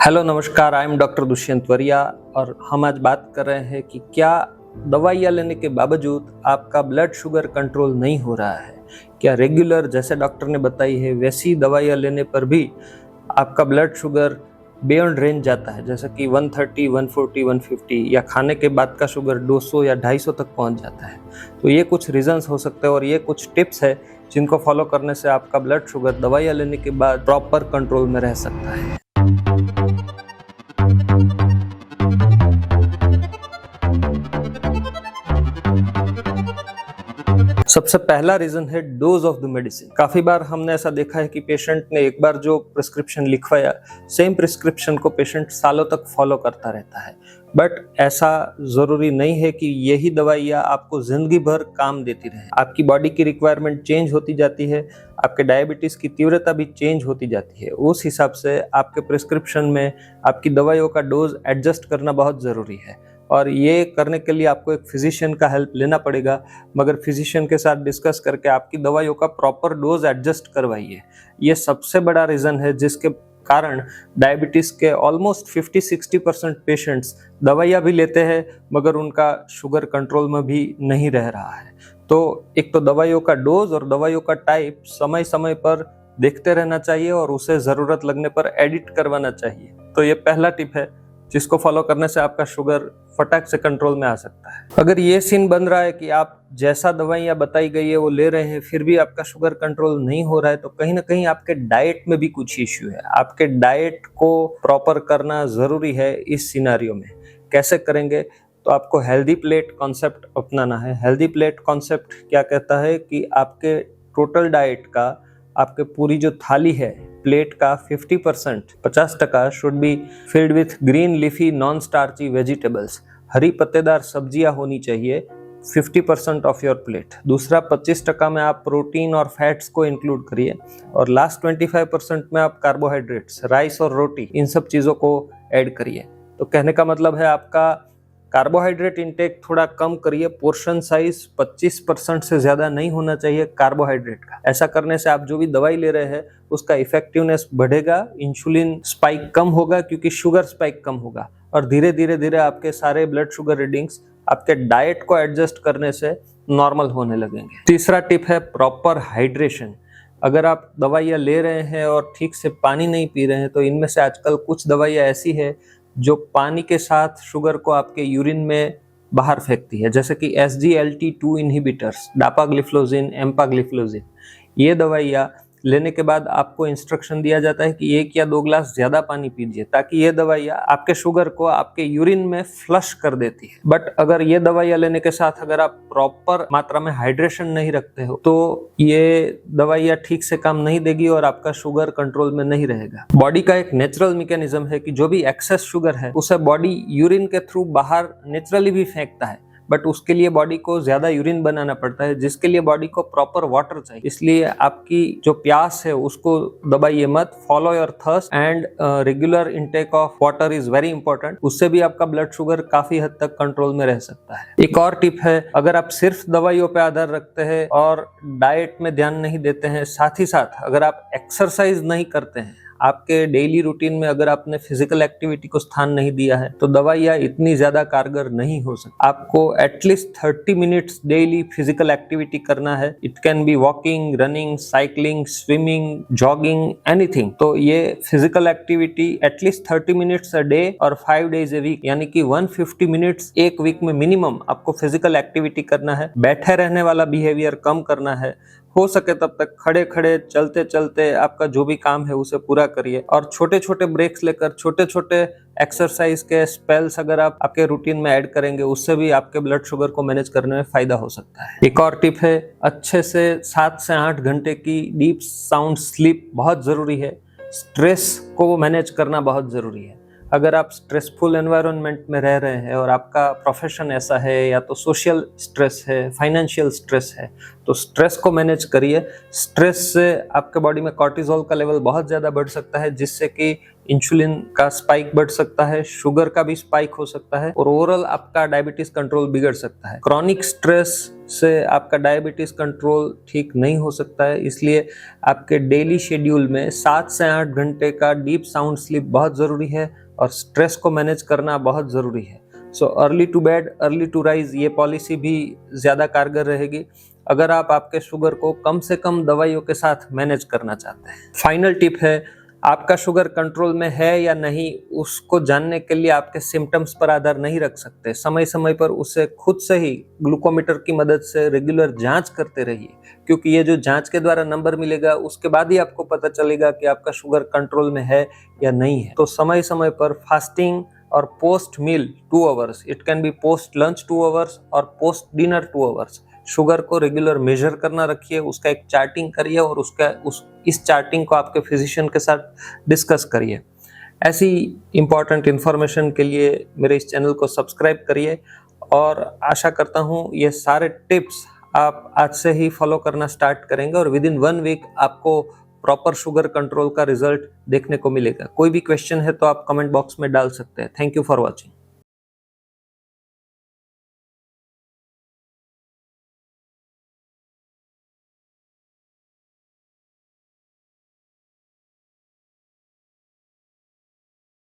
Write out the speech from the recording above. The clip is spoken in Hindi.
हेलो नमस्कार, आई एम डॉक्टर दुष्यंत वरिया और हम आज बात कर रहे हैं कि क्या दवाइयाँ लेने के बावजूद आपका ब्लड शुगर कंट्रोल नहीं हो रहा है। क्या रेगुलर जैसे डॉक्टर ने बताई है वैसी दवाइयाँ लेने पर भी आपका ब्लड शुगर बियॉन्ड रेंज जाता है, जैसे कि 130, 140, 150 या खाने के बाद का शुगर 200 या 250 तक पहुंच जाता है। तो ये कुछ रीजंस हो सकते हैं और ये कुछ टिप्स है जिनको फॉलो करने से आपका ब्लड शुगर दवाइयाँ लेने के बाद प्रॉपर कंट्रोल में रह सकता है। सबसे पहला रीजन है डोज ऑफ द मेडिसिन। काफी बार हमने ऐसा देखा है कि पेशेंट ने एक बार जो प्रिस्क्रिप्शन लिखवाया, सेम प्रिस्क्रिप्शन को पेशेंट सालों तक फॉलो करता रहता है। बट ऐसा जरूरी नहीं है कि यही दवाइयाँ आपको जिंदगी भर काम देती रहे। आपकी बॉडी की रिक्वायरमेंट चेंज होती जाती है, आपके डायबिटीज की तीव्रता भी चेंज होती जाती है। उस हिसाब से आपके प्रिस्क्रिप्शन में आपकी दवाइयों का डोज एडजस्ट करना बहुत जरूरी है और ये करने के लिए आपको एक फिजिशियन का हेल्प लेना पड़ेगा, मगर फिजिशियन के साथ डिस्कस करके आपकी दवाइयों का प्रॉपर डोज एडजस्ट करवाइए। ये सबसे बड़ा रीज़न है जिसके कारण डायबिटीज़ के ऑलमोस्ट 50-60% पेशेंट्स दवाइयाँ भी लेते हैं मगर उनका शुगर कंट्रोल में भी नहीं रह रहा है। तो एक तो दवाइयों का डोज और दवाइयों का टाइप समय समय पर देखते रहना चाहिए और उसे ज़रूरत लगने पर एडिट करवाना चाहिए। तो ये पहला टिप है जिसको फॉलो करने से आपका शुगर फटाक से कंट्रोल में आ सकता है। अगर ये सीन बन रहा है कि आप जैसा दवाइयाँ बताई गई है वो ले रहे हैं फिर भी आपका शुगर कंट्रोल नहीं हो रहा है, तो कहीं ना कहीं आपके डाइट में भी कुछ इश्यू है। आपके डाइट को प्रॉपर करना ज़रूरी है इस सिनारियो में। कैसे करेंगे? तो आपको हेल्दी प्लेट कॉन्सेप्ट अपनाना है। हेल्दी प्लेट कॉन्सेप्ट क्या कहता है कि आपके टोटल डाइट का, आपके पूरी जो थाली है प्लेट का 50% should be filled with green leafy non starchy vegetables. हरी पत्तेदार सब्जियां होनी चाहिए 50% ऑफ योर प्लेट। दूसरा 25% में आप प्रोटीन और फैट्स को इंक्लूड करिए और लास्ट 25% में आप कार्बोहाइड्रेट्स, राइस और रोटी, इन सब चीज़ों को ऐड करिए। तो कहने का मतलब है आपका कार्बोहाइड्रेट इंटेक थोड़ा कम करिए। पोर्शन साइज 25% से ज़्यादा नहीं होना चाहिए कार्बोहाइड्रेट का। ऐसा करने से आप जो भी दवाई ले रहे हैं उसका इफेक्टिवनेस बढ़ेगा, इंसुलिन स्पाइक कम होगा क्योंकि शुगर स्पाइक कम होगा और धीरे धीरे आपके सारे ब्लड शुगर रीडिंग्स आपके डाइट को एडजस्ट करने से नॉर्मल होने लगेंगे। तीसरा टिप है प्रॉपर हाइड्रेशन। अगर आप दवाइयाँ ले रहे हैं और ठीक से पानी नहीं पी रहे हैं तो इनमें से आजकल कुछ दवाइयाँ ऐसी है जो पानी के साथ शुगर को आपके यूरिन में बाहर फेंकती है, जैसे कि SGLT2 इनहिबिटर्स, डापाग्लिफ्लोजिन, एम्पाग्लिफ्लोजिन। ये दवाइयाँ लेने के बाद आपको इंस्ट्रक्शन दिया जाता है कि 1 या 2 ग्लास ज्यादा पानी पीजिए ताकि ये दवाइयाँ आपके शुगर को आपके यूरिन में फ्लश कर देती है। बट अगर ये दवाइयाँ लेने के साथ अगर आप प्रॉपर मात्रा में हाइड्रेशन नहीं रखते हो तो ये दवाइयाँ ठीक से काम नहीं देगी और आपका शुगर कंट्रोल में नहीं रहेगा। बॉडी का एक नेचुरल मैकेनिज्म है कि जो भी एक्सेस शुगर है उसे बॉडी यूरिन के थ्रू बाहर नेचुरली भी फेंकता है, बट उसके लिए बॉडी को ज्यादा यूरिन बनाना पड़ता है जिसके लिए बॉडी को प्रॉपर वाटर चाहिए। इसलिए आपकी जो प्यास है उसको दबाइए मत। Follow your thirst and regular intake of water is very important. उससे भी आपका ब्लड शुगर काफी हद तक कंट्रोल में रह सकता है। एक और टिप है, अगर आप सिर्फ दवाइयों पे आधार रखते हैं और डाइट में ध्यान नहीं देते हैं, साथ ही साथ अगर आप एक्सरसाइज नहीं करते हैं, आपके डेली रूटीन में अगर आपने फिजिकल एक्टिविटी को स्थान नहीं दिया है तो दवाइयाँ इतनी ज्यादा कारगर नहीं हो सकती। आपको at least 30 minutes daily physical activity करना है। It can be walking, running, cycling, swimming, jogging, anything. तो ये physical activity at least 30 minutes a day और 5 डेज ए वीक, यानी कि 150 मिनट्स एक वीक में मिनिमम आपको फिजिकल एक्टिविटी करना है। बैठे रहने वाला बिहेवियर कम करना है। हो सके तब तक खड़े खड़े चलते चलते आपका जो भी काम है उसे पूरा करिए और छोटे छोटे ब्रेक्स लेकर छोटे छोटे एक्सरसाइज के स्पेल्स अगर आप आपके रूटीन में ऐड करेंगे उससे भी आपके ब्लड शुगर को मैनेज करने में फायदा हो सकता है। एक और टिप है, अच्छे से 7 से 8 घंटे की डीप साउंड स्लीप बहुत जरूरी है। स्ट्रेस को मैनेज करना बहुत जरूरी है। अगर आप स्ट्रेसफुल एनवायरनमेंट में रह रहे हैं और आपका प्रोफेशन ऐसा है या तो सोशल स्ट्रेस है, फाइनेंशियल स्ट्रेस है, तो स्ट्रेस को मैनेज करिए। स्ट्रेस से आपके बॉडी में कॉर्टिसोल का लेवल बहुत ज़्यादा बढ़ सकता है जिससे कि इंसुलिन का स्पाइक बढ़ सकता है, शुगर का भी स्पाइक हो सकता है और ओवरऑल आपका डायबिटीज कंट्रोल बिगड़ सकता है। क्रॉनिक स्ट्रेस से आपका डायबिटीज कंट्रोल ठीक नहीं हो सकता है, इसलिए आपके डेली शेड्यूल में 7 से 8 घंटे का डीप साउंड स्लीप बहुत जरूरी है और स्ट्रेस को मैनेज करना बहुत जरूरी है। So early to bed early to rise ये पॉलिसी भी ज्यादा कारगर रहेगी अगर आप आपके शुगर को कम से कम दवाइयों के साथ मैनेज करना चाहते हैं। फाइनल टिप है, आपका शुगर कंट्रोल में है या नहीं उसको जानने के लिए आपके सिम्टम्स पर आधार नहीं रख सकते। समय समय पर उसे खुद से ही ग्लूकोमीटर की मदद से रेगुलर जांच करते रहिए, क्योंकि ये जो जांच के द्वारा नंबर मिलेगा उसके बाद ही आपको पता चलेगा कि आपका शुगर कंट्रोल में है या नहीं है। तो समय समय पर फास्टिंग और post meal 2 hours, it can be post lunch 2 hours और पोस्ट डिनर 2 आवर्स, शुगर को रेगुलर मेजर करना रखिए, उसका एक चार्टिंग करिए और इस चार्टिंग को आपके फिजिशियन के साथ डिस्कस करिए। ऐसी इंपॉर्टेंट इन्फॉर्मेशन के लिए मेरे इस चैनल को सब्सक्राइब करिए और आशा करता हूँ ये सारे टिप्स आप आज से ही फॉलो करना स्टार्ट करेंगे और विद इन 1 वीक आपको प्रॉपर शुगर कंट्रोल का रिजल्ट देखने को मिलेगा। कोई भी क्वेश्चन है तो आप कमेंट बॉक्स में डाल सकते हैं। Thank you for watching.